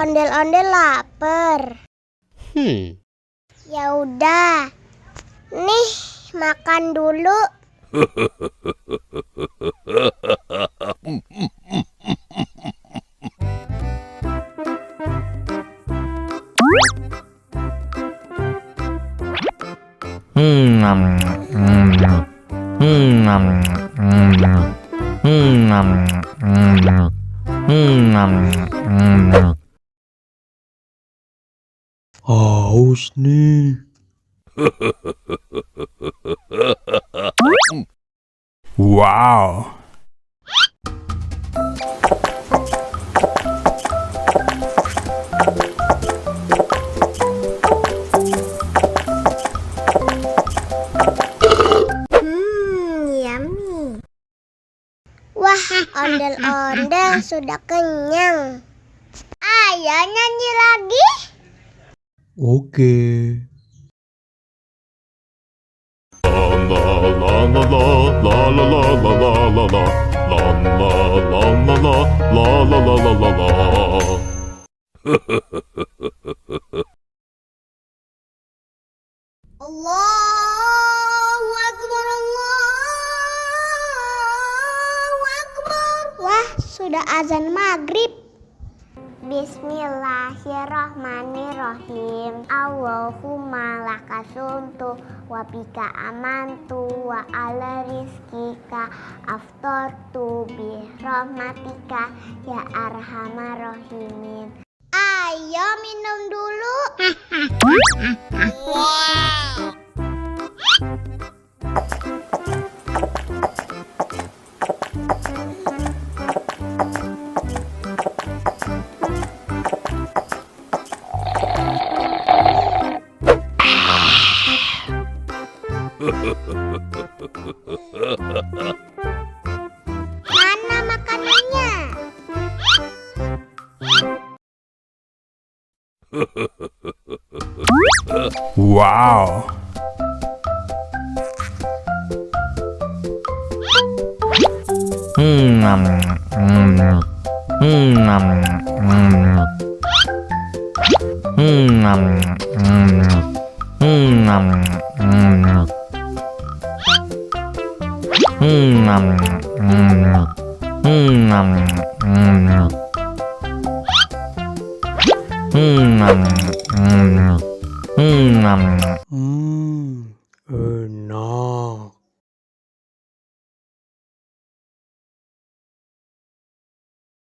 Ondel-ondel lapar. Ya udah. Nih, makan dulu. Haus nih. Wow. Yummy. Wah, ondel-ondel sudah kenyang. Ayo nyanyi lagi. Oke. Allahu Akbar, Allahu Akbar. Wah, sudah azan maghrib. Bismillahirrahmanirrahim. Allahumma lakasumtu wa bika amantu wa ala rizkika aftortu bi rahmatika ya arhamar rahimin. Ayo minum dulu. Mana makanannya? Wow.